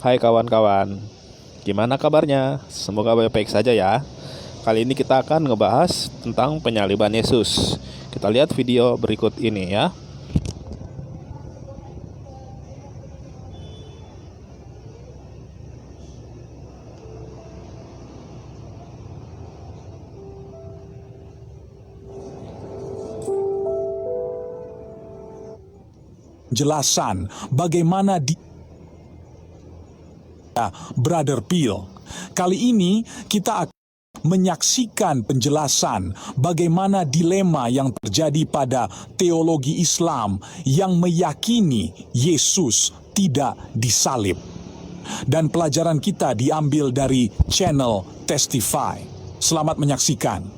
Hai kawan-kawan, gimana kabarnya? Semoga baik-baik saja ya. Kali ini kita akan ngebahas tentang penyaliban Yesus. Kita lihat video berikut ini ya. Jelasan bagaimana Brother Phil. Kali ini kita akan menyaksikan penjelasan bagaimana dilema yang terjadi pada teologi Islam yang meyakini Yesus tidak disalib. Dan pelajaran kita diambil dari channel Testify. Selamat menyaksikan.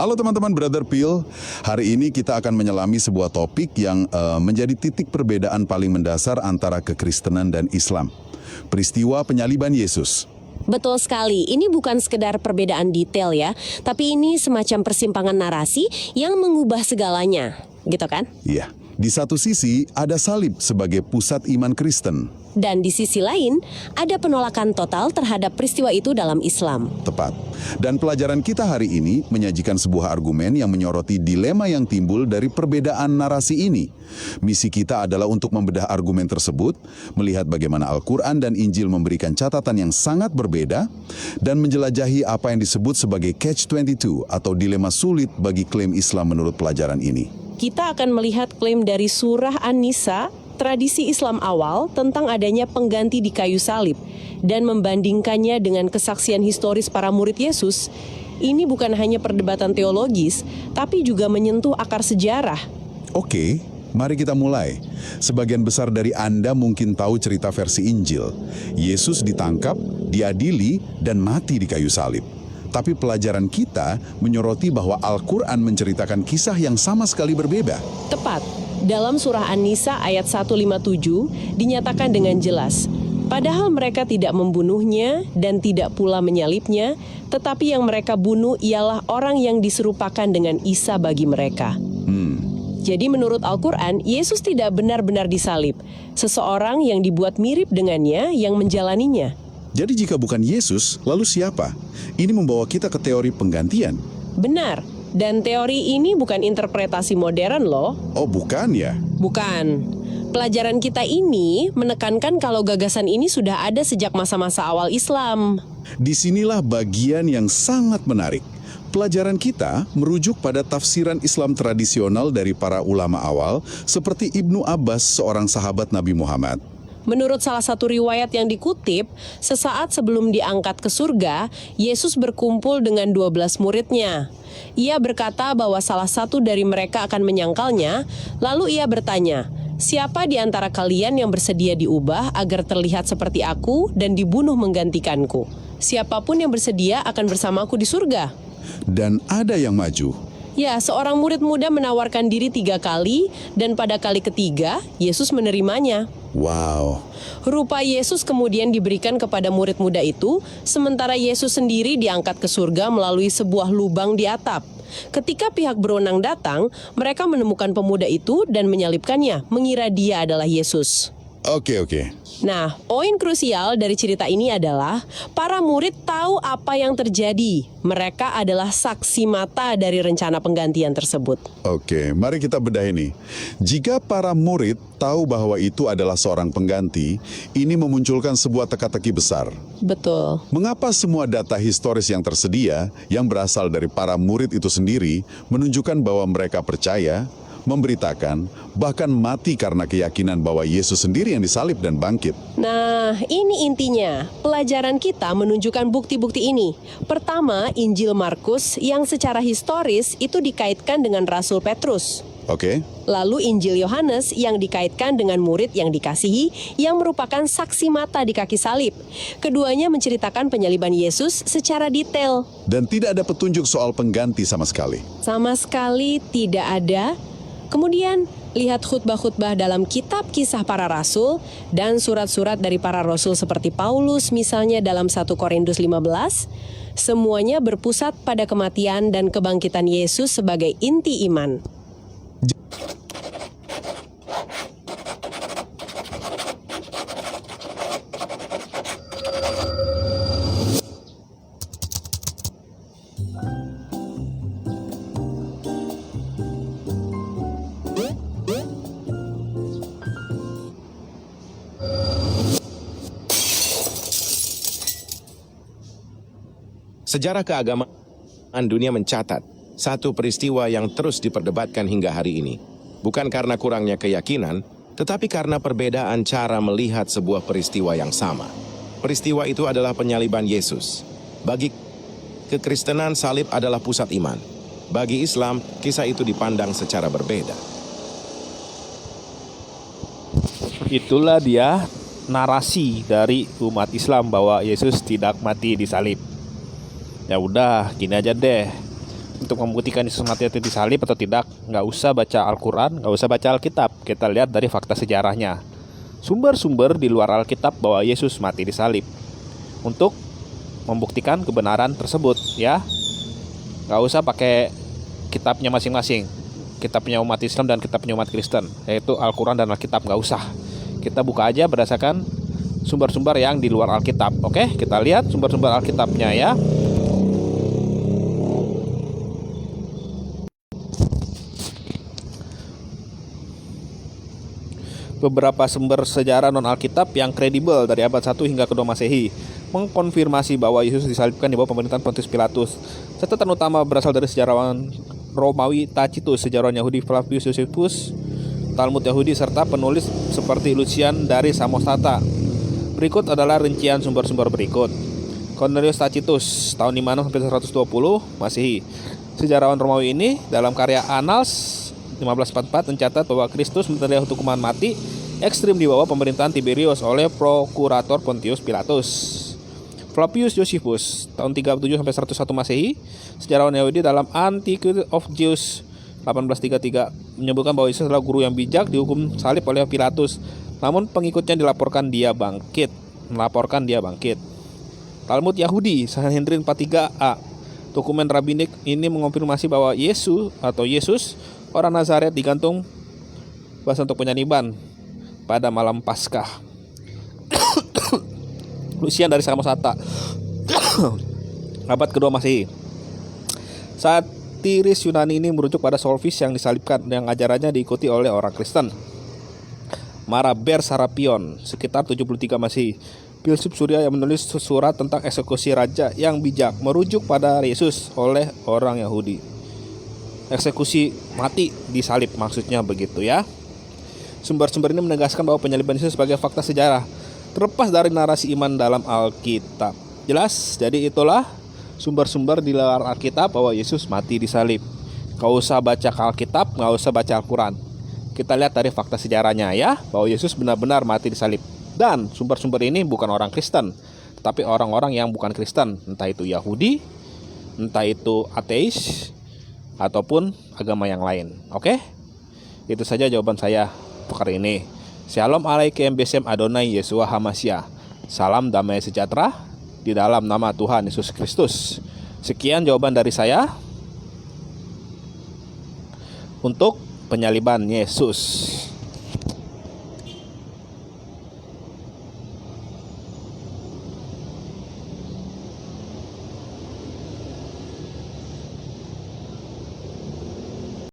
Halo teman-teman Brother Phil, hari ini kita akan menyelami sebuah topik yang menjadi titik perbedaan paling mendasar antara kekristenan dan Islam. Peristiwa penyaliban Yesus. Betul sekali, ini bukan sekedar perbedaan detail ya, tapi ini semacam persimpangan narasi yang mengubah segalanya, gitu kan? Iya, di satu sisi ada salib sebagai pusat iman Kristen. Dan di sisi lain, ada penolakan total terhadap peristiwa itu dalam Islam. Tepat. Dan pelajaran kita hari ini menyajikan sebuah argumen yang menyoroti dilema yang timbul dari perbedaan narasi ini. Misi kita adalah untuk membedah argumen tersebut, melihat bagaimana Al-Quran dan Injil memberikan catatan yang sangat berbeda, dan menjelajahi apa yang disebut sebagai catch-22 atau dilema sulit bagi klaim Islam menurut pelajaran ini. Kita akan melihat klaim dari surah An-Nisa, tradisi Islam awal tentang adanya pengganti di kayu salib, dan membandingkannya dengan kesaksian historis para murid Yesus. Ini bukan hanya perdebatan teologis, tapi juga menyentuh akar sejarah. Oke, mari kita mulai. Sebagian besar dari Anda mungkin tahu cerita versi Injil. Yesus ditangkap, diadili, dan mati di kayu salib. Tapi pelajaran kita menyoroti bahwa Al-Quran menceritakan kisah yang sama sekali berbeda. Tepat. Dalam surah An-Nisa ayat 157 dinyatakan dengan jelas, padahal mereka tidak membunuhnya dan tidak pula menyalibnya, tetapi yang mereka bunuh ialah orang yang diserupakan dengan Isa bagi mereka. Jadi menurut Al-Quran, Yesus tidak benar-benar disalib. Seseorang yang dibuat mirip dengannya yang menjalaninya. Jadi jika bukan Yesus, lalu siapa? Ini membawa kita ke teori penggantian. Benar. Dan teori ini bukan interpretasi modern loh. Oh, bukan ya? Bukan. Pelajaran kita ini menekankan kalau gagasan ini sudah ada sejak masa-masa awal Islam. Disinilah bagian yang sangat menarik. Pelajaran kita merujuk pada tafsiran Islam tradisional dari para ulama awal, seperti Ibnu Abbas, seorang sahabat Nabi Muhammad. Menurut salah satu riwayat yang dikutip, sesaat sebelum diangkat ke surga, Yesus berkumpul dengan 12 muridnya. Ia berkata bahwa salah satu dari mereka akan menyangkalnya, lalu ia bertanya, "Siapa di antara kalian yang bersedia diubah agar terlihat seperti aku dan dibunuh menggantikanku? Siapapun yang bersedia akan bersamaku di surga." Dan ada yang maju. Ya, seorang murid muda menawarkan diri 3 kali, dan pada kali ketiga, Yesus menerimanya. Wow. Rupa Yesus kemudian diberikan kepada murid muda itu, sementara Yesus sendiri diangkat ke surga melalui sebuah lubang di atap. Ketika pihak berwenang datang, mereka menemukan pemuda itu dan menyalibkannya, mengira dia adalah Yesus. Oke. Nah, poin krusial dari cerita ini adalah para murid tahu apa yang terjadi. Mereka adalah saksi mata dari rencana penggantian tersebut. Oke, mari kita bedah ini. Jika para murid tahu bahwa itu adalah seorang pengganti, ini memunculkan sebuah teka-teki besar. Betul. Mengapa semua data historis yang tersedia, yang berasal dari para murid itu sendiri, menunjukkan bahwa mereka percaya, memberitakan, bahkan mati karena keyakinan bahwa Yesus sendiri yang disalib dan bangkit? Nah, ini intinya. Pelajaran kita menunjukkan bukti-bukti ini. Pertama, Injil Markus yang secara historis itu dikaitkan dengan Rasul Petrus. Oke. Lalu Injil Yohanes yang dikaitkan dengan murid yang dikasihi yang merupakan saksi mata di kaki salib. Keduanya menceritakan penyaliban Yesus secara detail. Dan tidak ada petunjuk soal pengganti sama sekali. Sama sekali tidak ada. Kemudian, lihat khutbah-khutbah dalam kitab kisah para rasul dan surat-surat dari para rasul seperti Paulus misalnya dalam 1 Korintus 15. Semuanya berpusat pada kematian dan kebangkitan Yesus sebagai inti iman. Sejarah keagamaan dunia mencatat satu peristiwa yang terus diperdebatkan hingga hari ini. Bukan karena kurangnya keyakinan, tetapi karena perbedaan cara melihat sebuah peristiwa yang sama. Peristiwa itu adalah penyaliban Yesus. Bagi kekristenan, salib adalah pusat iman. Bagi Islam, kisah itu dipandang secara berbeda. Itulah dia narasi dari umat Islam bahwa Yesus tidak mati di salib. Ya udah, gini aja deh. Untuk membuktikan Yesus mati di salib atau tidak, nggak usah baca Al-Quran, nggak usah baca Alkitab. Kita lihat dari fakta sejarahnya. Sumber-sumber di luar Alkitab bahwa Yesus mati di salib. Untuk membuktikan kebenaran tersebut, ya. Nggak usah pakai kitabnya masing-masing. Kitabnya umat Islam dan kitabnya umat Kristen, yaitu Al-Quran dan Alkitab, nggak usah. Kita buka aja berdasarkan sumber-sumber yang di luar Alkitab. Oke, kita lihat sumber-sumber Alkitabnya ya. Beberapa sumber sejarah non-Alkitab yang kredibel dari abad 1 hingga kedua Masehi mengkonfirmasi bahwa Yesus disalibkan di bawah pemerintahan Pontius Pilatus. Catatan utama berasal dari sejarawan Romawi Tacitus, sejarawan Yahudi Flavius Josephus, Talmud Yahudi, serta penulis seperti Lucian dari Samosata. Berikut adalah rincian sumber-sumber berikut. Cornelius Tacitus, tahun 56-120 Masehi. Sejarawan Romawi ini dalam karya Annals 1544 mencatat bahwa Kristus menderita hukuman mati ekstrim di bawah pemerintahan Tiberius oleh prokurator Pontius Pilatus. Flavius Josephus, tahun 37-101 Masehi, sejarawan Yahudi dalam Antiquity of Jews 1833 menyebutkan bahwa Yesus adalah guru yang bijak dihukum salib oleh Pilatus, namun pengikutnya melaporkan dia bangkit. Talmud Yahudi Sanhedrin 43a, dokumen rabbinik ini mengonfirmasi bahwa Yesus orang Nazaret digantung bahasa untuk penyaliban pada malam Paskah. Lucian dari Samosata, abad kedua Masehi. Satiris Yunani ini merujuk pada Solvis yang disalibkan, yang ajarannya diikuti oleh orang Kristen. Maraber Sarapion, sekitar 73 Masehi. Filsuf Surya yang menulis surat tentang eksekusi raja yang bijak, merujuk pada Yesus oleh orang Yahudi. Eksekusi mati disalib, maksudnya begitu ya. Sumber-sumber ini menegaskan bahwa penyaliban Yesus sebagai fakta sejarah, terlepas dari narasi iman dalam Alkitab. Jelas? Jadi itulah sumber-sumber di luar Alkitab bahwa Yesus mati disalib. Gak usah baca Alkitab, gak usah baca Al-Quran. Kita lihat dari fakta sejarahnya ya, bahwa Yesus benar-benar mati disalib. Dan sumber-sumber ini bukan orang Kristen, tetapi orang-orang yang bukan Kristen, entah itu Yahudi, entah itu ateis, ataupun agama yang lain. Oke? Itu saja jawaban saya untuk hari ini. Shalom alaikum besem Adonai Yeshua Hamashiach. Salam damai sejahtera di dalam nama Tuhan Yesus Kristus. Sekian jawaban dari saya untuk penyaliban Yesus.